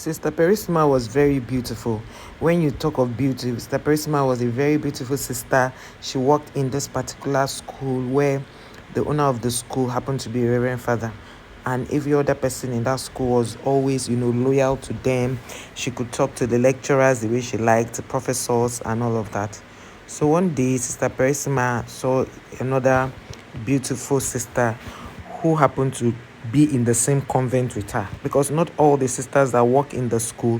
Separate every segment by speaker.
Speaker 1: Sister Perisma was very beautiful. When you talk of beauty, Sister Perisma was a very beautiful sister. She worked in this particular school where the owner of the school happened to be a Reverend Father. And every other person in that school was always, loyal to them. She could talk to the lecturers the way she liked, the professors, and all of that. So one day, Sister Perisma saw another beautiful sister who happened to be in the same convent with her, because not all the sisters that work in the school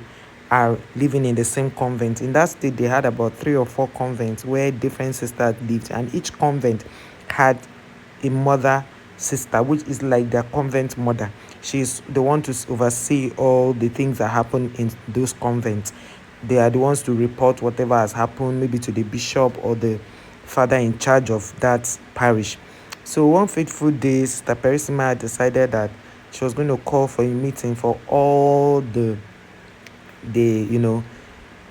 Speaker 1: are living in the same convent. In that state, they had about 3 or 4 convents where different sisters lived, and each convent had a mother sister, which is like their convent mother. She's the one to oversee all the things that happen in those convents. They are the ones to report whatever has happened, maybe to the bishop or the father in charge of that parish. So one fateful day, Sister Perisima decided that she was going to call for a meeting for all the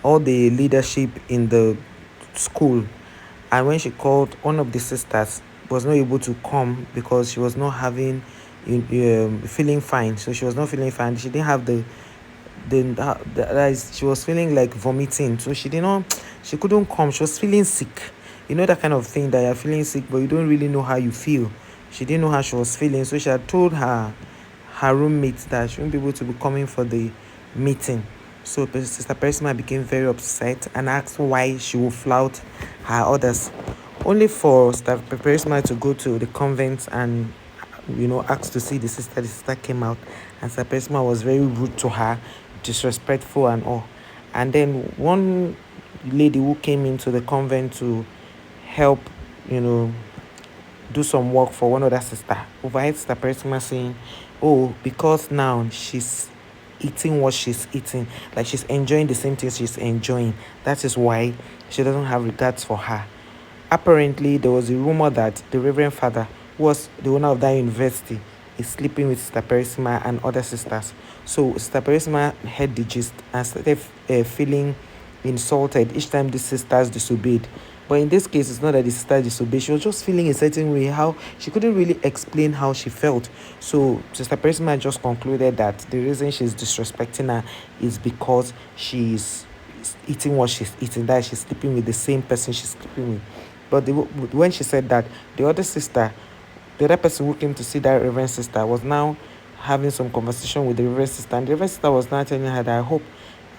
Speaker 1: all the leadership in the school. And when she called, one of the sisters was not able to come because she was not having feeling fine. So she was not feeling fine. She didn't have she was feeling like vomiting. So she couldn't come. She was feeling sick. You know that kind of thing, that you're feeling sick but you don't really know how you feel. She didn't know how she was feeling, so she had told her roommates that she wouldn't be able to be coming for the meeting. So Sister Perisma became very upset and asked why she would flout her others, only for Sister Perisma to go to the convent and asked to see the sister. The sister came out, and Sister Perisma was very rude to her, disrespectful and all. And then one lady who came into the convent to help, do some work for one other sister, overheard Sister Perisma saying, oh, because now she's eating what she's eating, like she's enjoying the same things she's enjoying, that is why she doesn't have regards for her. Apparently, there was a rumor that the Reverend Father, who was the owner of that university, is sleeping with Sister Perisma and other sisters. So Sister Perisma heard the gist and started feeling insulted each time the sisters disobeyed. But in this case, it's not that the sister disobeyed. She was just feeling a certain way, how she couldn't really explain how she felt. So Sister Perisma just concluded that the reason she's disrespecting her is because she's eating what she's eating, that she's sleeping with the same person she's sleeping with. But when she said that, the other person who came to see that Reverend sister was now having some conversation with the Reverend sister, and the Reverend sister was now telling her that I hope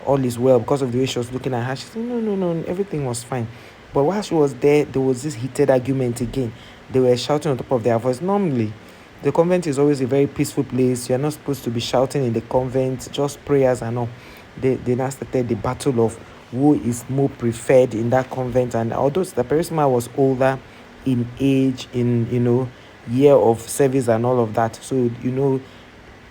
Speaker 1: all is well because of the way she was looking at her. She said, no, everything was fine. But while she was there was this heated argument again. They were shouting on top of their voice. Normally, the convent is always a very peaceful place. You're not supposed to be shouting in the convent, just prayers and all. They now started the battle of who is more preferred in that convent. And although the Perisma was older in age, in year of service and all of that, so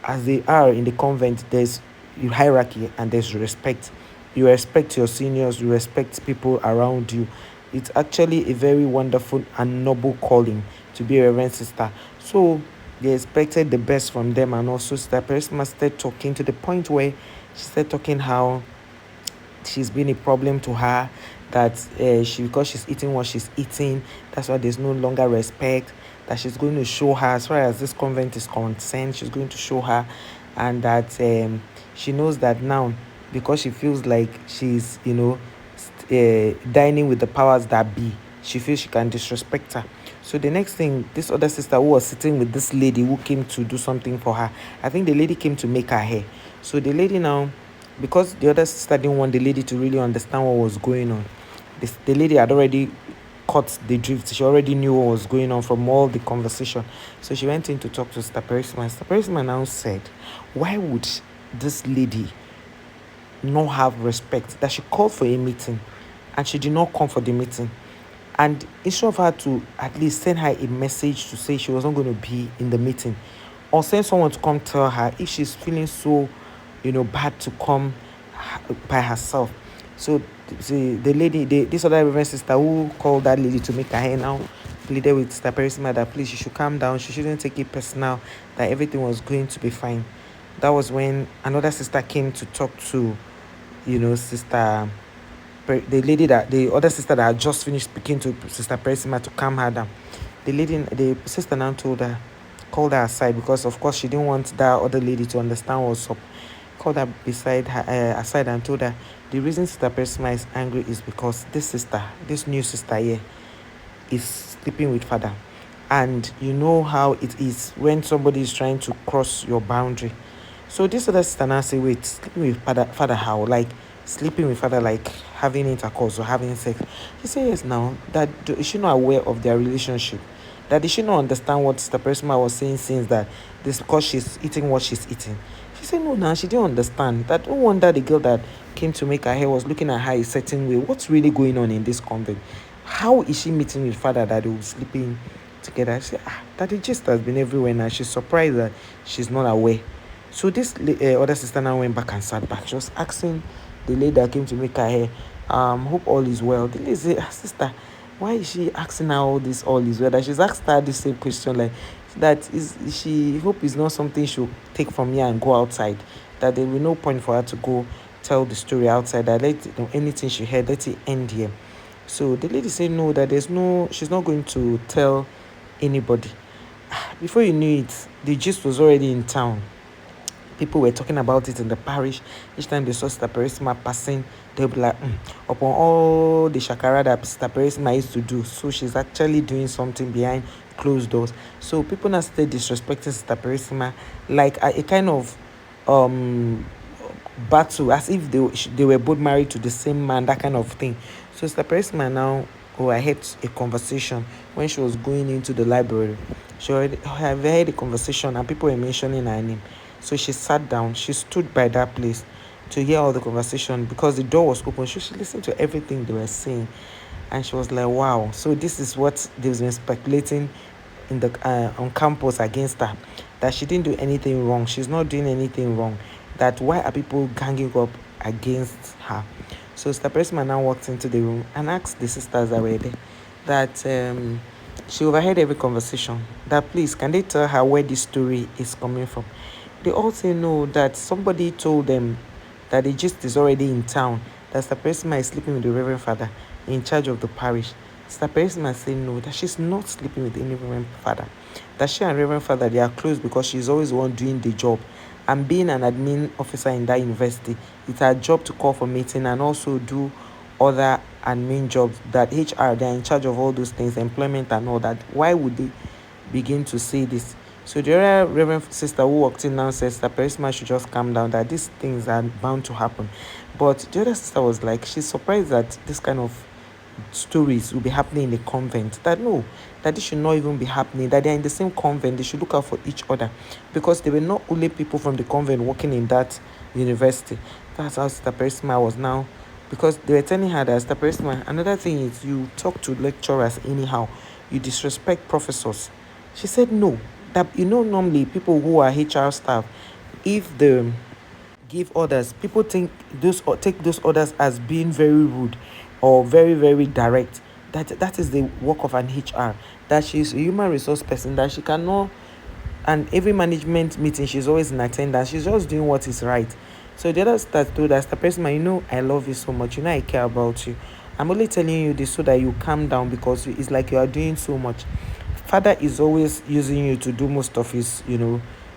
Speaker 1: as they are in the convent, there's hierarchy and there's respect. You respect your seniors, you respect people around you. It's actually a very wonderful and noble calling to be a Reverend sister. So they expected the best from them, and also Sister Perisma started talking to the point where she started talking how she's been a problem to her, that because she's eating what she's eating, that's why there's no longer respect, that she's going to show her, as far as this convent is concerned, she's going to show her, and that she knows that now, because she feels like she's dining with the powers that be, she feels she can disrespect her. So the next thing, this other sister who was sitting with this lady who came to do something for her, I think the lady came to make her hair. So the lady now, because the other sister didn't want the lady to really understand what was going on, the lady had already caught the drift. She already knew what was going on from all the conversation. So she went in to talk to Sister Perisma. Sister Perisma now said, why would this lady not have respect, that she called for a meeting and she did not come for the meeting? And instead of her to at least send her a message to say she was not going to be in the meeting, or send someone to come tell her if she's feeling so, bad, to come by herself. So the lady, this other Reverend sister who called that lady to make her hair, now pleaded with Sister Perisma that please, she should calm down. She shouldn't take it personal, that everything was going to be fine. That was when another sister came to talk to, Sister, the other sister that had just finished speaking to Sister Perisma to calm her down. The sister now called her aside, because of course she didn't want that other lady to understand what's up. called her beside her aside and told her the reason Sister Perisma is angry is because this new sister here, is sleeping with father. And you know how it is when somebody is trying to cross your boundary. So this other sister now say, wait, sleeping with father how? Like sleeping with father, like having intercourse or having sex. She said yes now. That is she not aware of their relationship? That did she not understand what the person was saying since that this because she's eating what she's eating? She said no now, she didn't understand. That no wonder the girl that came to make her hair was looking at her a certain way. What's really going on in this convent? How is she meeting with father that they will be sleeping together? She said, that the gist has been everywhere now. She's surprised that she's not aware. So this other sister now went back and sat back. She was asking the lady that came to make her hair, hope all is well. The lady said, sister, why is she asking her all is well? That she's asked her the same question, like that is she hope is not something she'll take from here and go outside. That there will be no point for her to go tell the story outside. That anything she heard, let it end here. So the lady said no, that she's not going to tell anybody. Before you knew it, the gist was already in town. People were talking about it in the parish. Each time they saw Sister Perisma passing, they'll be like, upon all the shakara that Sister Perisma used to do, so she's actually doing something behind closed doors. So people now started disrespecting Sister Perisma like a kind of um battle, as if they were both married to the same man, that kind of thing. So Sister Perisma now, I had a conversation when she was going into the library. She already have had a conversation and people were mentioning her name. So she sat down, she stood by that place to hear all the conversation because the door was open. She listened to everything they were saying. And she was like, wow. So this is what they've been speculating in the on campus against her. That she didn't do anything wrong. She's not doing anything wrong. That why are people ganging up against her? So Sister Perisma now walked into the room and asked the sisters that were there that she overheard every conversation. That please, can they tell her where this story is coming from? They all say no, that somebody told them that the gist is already in town, that Sister Perisma is sleeping with the Reverend Father in charge of the parish. Sister Perisma said no, that she's not sleeping with any Reverend Father. That she and Reverend Father, they are close because she's always the one doing the job. And being an admin officer in that university, it's her job to call for meeting and also do other admin jobs that HR, they're in charge of all those things, employment and all that. Why would they begin to say this? So the other Reverend sister who walked in now says that Perisma should just calm down, that these things are bound to happen. But the other sister was like, she's surprised that this kind of stories will be happening in the convent. That no, that this should not even be happening, that they're in the same convent, they should look out for each other. Because they were not only people from the convent working in that university. That's how Sister Perisma was now. Because they were telling her that Sister Perisma, another thing is you talk to lecturers anyhow, you disrespect professors. She said no, that normally people who are HR staff, if they give orders, people think those or take those orders as being very rude or very very direct. That is the work of an HR. That she's a human resource person, that she cannot, and every management meeting she's always in attendance, she's just doing what is right. So the other staff told us, the person, I love you so much, I care about you. I'm only telling you this so that you calm down because it's like you are doing so much. Father is always using you to do most of his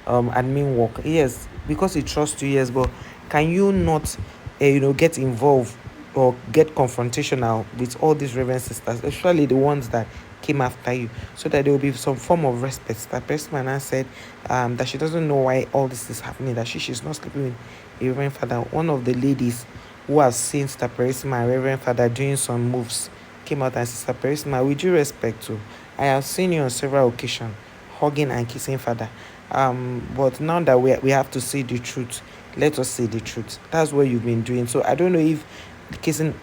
Speaker 1: admin work, yes, because he trusts you, yes, but can you not get involved or get confrontational with all these reverend sisters, especially the ones that came after you, so that there will be some form of respect? That person now said that she doesn't know why all this is happening, that she's not sleeping with a reverend father. One of the ladies who has seen Sister Perisma and Reverend Father doing some moves came out and said, Sister Perisma, with due respect to, I have seen you on several occasions hugging and kissing Father. But now that we have to say the truth, let us say the truth. That's what you've been doing. So I don't know if kissing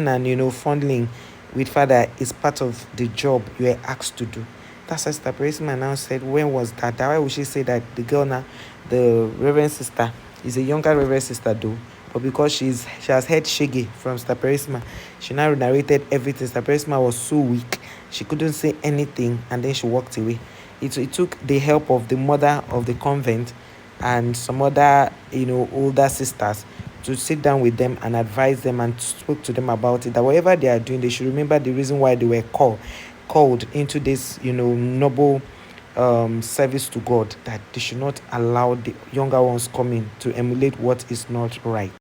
Speaker 1: and fondling with Father is part of the job you were asked to do. That's what Sister Perisma now said. When was that? Why would she say that the girl now, the Reverend Sister, is a younger Reverend Sister though? But because she has heard Shege from Sister Perisma, she now narrated everything. Sister Perisma was so weak, she couldn't say anything, and then she walked away. It took the help of the mother of the convent and some other older sisters to sit down with them and advise them and spoke to them about it, that whatever they are doing, they should remember the reason why they were called into this noble service to God, that they should not allow the younger ones come in to emulate what is not right.